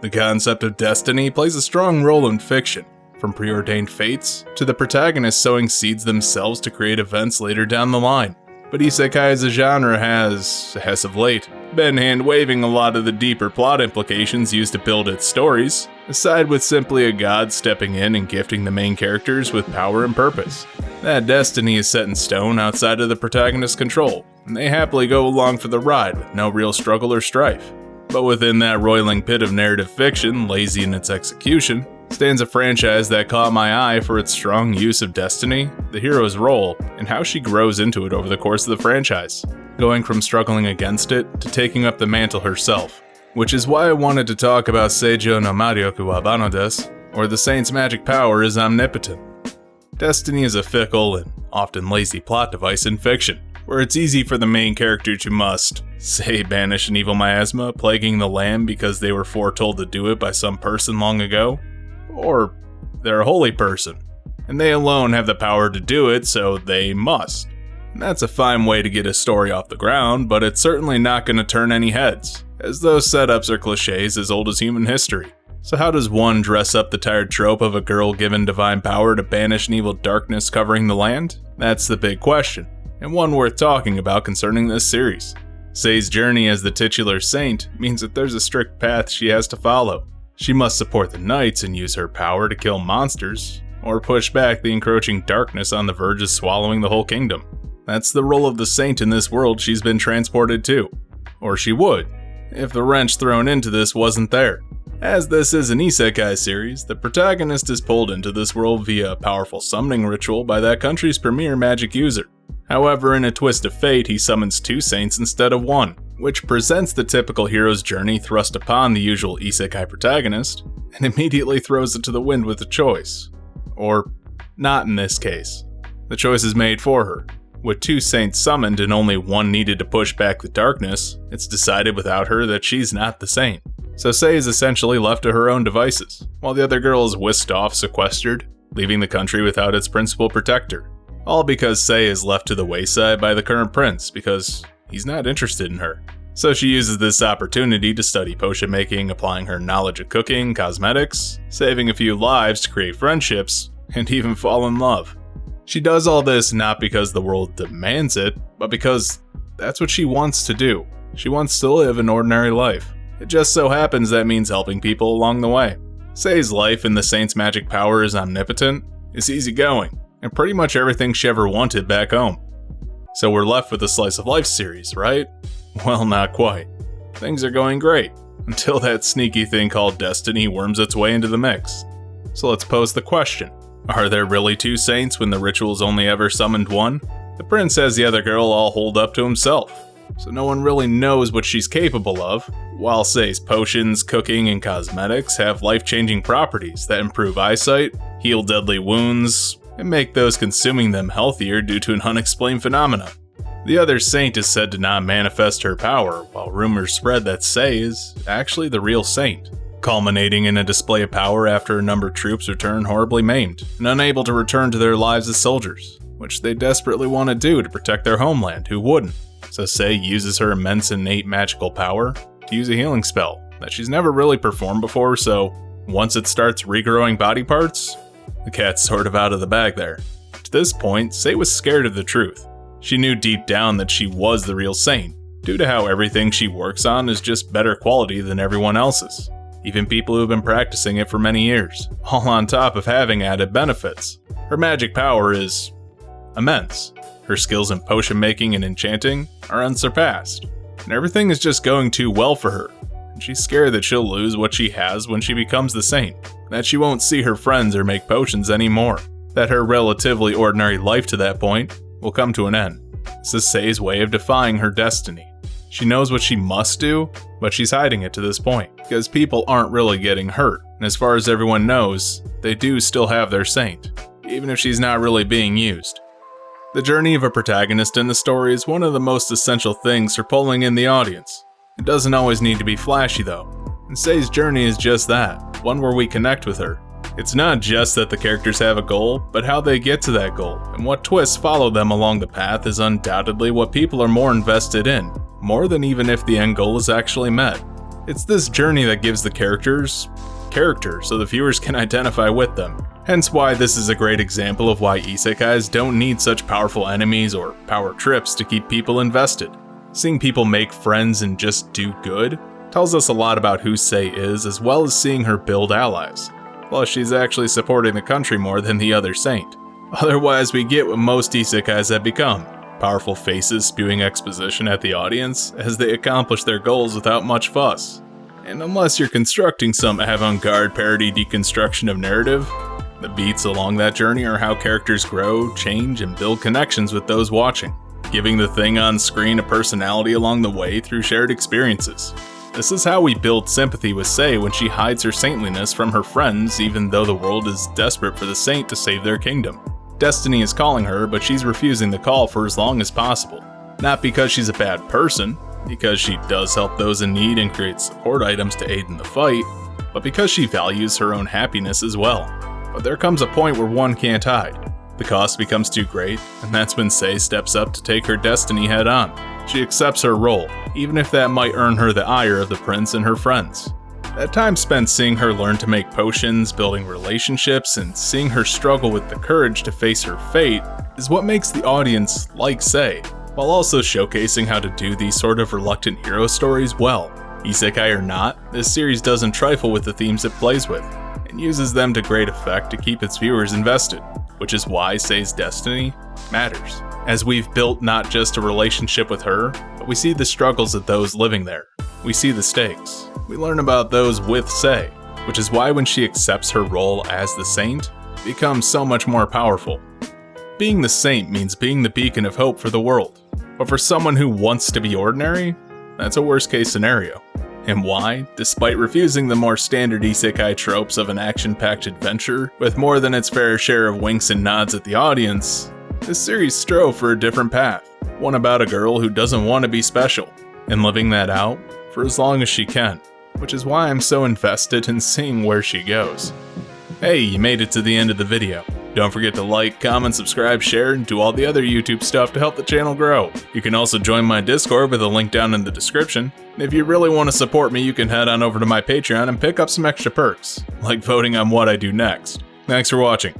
The concept of destiny plays a strong role in fiction, from preordained fates to the protagonists sowing seeds themselves to create events later down the line. But isekai as a genre has, as of late, been hand-waving a lot of the deeper plot implications used to build its stories, aside with simply a god stepping in and gifting the main characters with power and purpose. That destiny is set in stone outside of the protagonist's control, and they happily go along for the ride with no real struggle or strife. But within that roiling pit of narrative fiction, lazy in its execution, stands a franchise that caught my eye for its strong use of destiny, the hero's role, and how she grows into it over the course of the franchise, going from struggling against it to taking up the mantle herself. Which is why I wanted to talk about Seijo no Marioku wa Bano desu, or the Saint's magic power is omnipotent. Destiny is a fickle and often lazy plot device in fiction, where it's easy for the main character to must, say, banish an evil miasma plaguing the land because they were foretold to do it by some person long ago, or they're a holy person, and they alone have the power to do it, so they must. And that's a fine way to get a story off the ground, but it's certainly not going to turn any heads, as those setups are cliches as old as human history. So how does one dress up the tired trope of a girl given divine power to banish an evil darkness covering the land? That's the big question, and one worth talking about concerning this series. Sei's journey as the titular saint means that there's a strict path she has to follow. She must support the knights and use her power to kill monsters, or push back the encroaching darkness on the verge of swallowing the whole kingdom. That's the role of the saint in this world she's been transported to. Or she would, if the wrench thrown into this wasn't there. As this is an isekai series, the protagonist is pulled into this world via a powerful summoning ritual by that country's premier magic user. However, in a twist of fate, he summons two saints instead of one, which presents the typical hero's journey thrust upon the usual isekai protagonist, and immediately throws it to the wind with a choice. Or, not in this case. The choice is made for her. With two saints summoned and only one needed to push back the darkness, it's decided without her that she's not the saint. So Sei is essentially left to her own devices, while the other girl is whisked off sequestered, leaving the country without its principal protector. All because Sei is left to the wayside by the current prince because he's not interested in her. So she uses this opportunity to study potion making, applying her knowledge of cooking, cosmetics, saving a few lives to create friendships, and even fall in love. She does all this not because the world demands it, but because that's what she wants to do. She wants to live an ordinary life. It just so happens that means helping people along the way. Sei's life in the Saint's magic power is omnipotent, is easygoing, and pretty much everything she ever wanted back home. So we're left with a slice of life series, right? Well, not quite. Things are going great, until that sneaky thing called destiny worms its way into the mix. So let's pose the question. Are there really two saints when the ritual's only ever summoned one? The prince has the other girl all holed up to himself, so no one really knows what she's capable of, while Sei's potions, cooking, and cosmetics have life-changing properties that improve eyesight, heal deadly wounds, and make those consuming them healthier due to an unexplained phenomenon. The other saint is said to not manifest her power, while rumors spread that Sei is actually the real saint, culminating in a display of power after a number of troops return horribly maimed and unable to return to their lives as soldiers, which they desperately want to do to protect their homeland, who wouldn't? So Sei uses her immense innate magical power to use a healing spell that she's never really performed before, so once it starts regrowing body parts, the cat's sort of out of the bag there. To this point, Sei was scared of the truth. She knew deep down that she was the real saint, due to how everything she works on is just better quality than everyone else's. Even people who've been practicing it for many years, all on top of having added benefits. Her magic power is immense. Her skills in potion making and enchanting are unsurpassed, and everything is just going too well for her. And she's scared that she'll lose what she has when she becomes the saint, that she won't see her friends or make potions anymore, that her relatively ordinary life to that point will come to an end. This is Sei's way of defying her destiny. She knows what she must do, but she's hiding it to this point, because people aren't really getting hurt, and as far as everyone knows, they do still have their saint, even if she's not really being used. The journey of a protagonist in the story is one of the most essential things for pulling in the audience. It doesn't always need to be flashy though, and Sei's journey is just that, one where we connect with her. It's not just that the characters have a goal, but how they get to that goal, and what twists follow them along the path is undoubtedly what people are more invested in, more than even if the end goal is actually met. It's this journey that gives the characters character so the viewers can identify with them. Hence why this is a great example of why isekais don't need such powerful enemies or power trips to keep people invested. Seeing people make friends and just do good tells us a lot about who Sei is, as well as seeing her build allies. Plus, she's actually supporting the country more than the other Saint. Otherwise, we get what most isekais have become: powerful faces spewing exposition at the audience as they accomplish their goals without much fuss. And unless you're constructing some avant-garde parody deconstruction of narrative, the beats along that journey are how characters grow, change, and build connections with those watching, giving the thing on screen a personality along the way through shared experiences. This is how we build sympathy with Sei when she hides her saintliness from her friends, even though the world is desperate for the Saint to save their kingdom. Destiny is calling her, but she's refusing the call for as long as possible. Not because she's a bad person, because she does help those in need and create support items to aid in the fight, but because she values her own happiness as well. But there comes a point where one can't hide. The cost becomes too great, and that's when Sei steps up to take her destiny head on. She accepts her role, even if that might earn her the ire of the prince and her friends. That time spent seeing her learn to make potions, building relationships, and seeing her struggle with the courage to face her fate is what makes the audience like Sei, while also showcasing how to do these sort of reluctant hero stories well. Isekai or not, this series doesn't trifle with the themes it plays with, and uses them to great effect to keep its viewers invested, which is why Sei's destiny matters, as we've built not just a relationship with her, but we see the struggles of those living there. We see the stakes. We learn about those with Sei, which is why when she accepts her role as the Saint, it becomes so much more powerful. Being the Saint means being the beacon of hope for the world, but for someone who wants to be ordinary, that's a worst case scenario. And why, despite refusing the more standard isekai tropes of an action-packed adventure with more than its fair share of winks and nods at the audience, this series strove for a different path, one about a girl who doesn't want to be special, and living that out for as long as she can, which is why I'm so invested in seeing where she goes. Hey, you made it to the end of the video. Don't forget to like, comment, subscribe, share, and do all the other YouTube stuff to help the channel grow. You can also join my Discord with a link down in the description. And if you really want to support me, you can head on over to my Patreon and pick up some extra perks, like voting on what I do next. Thanks for watching.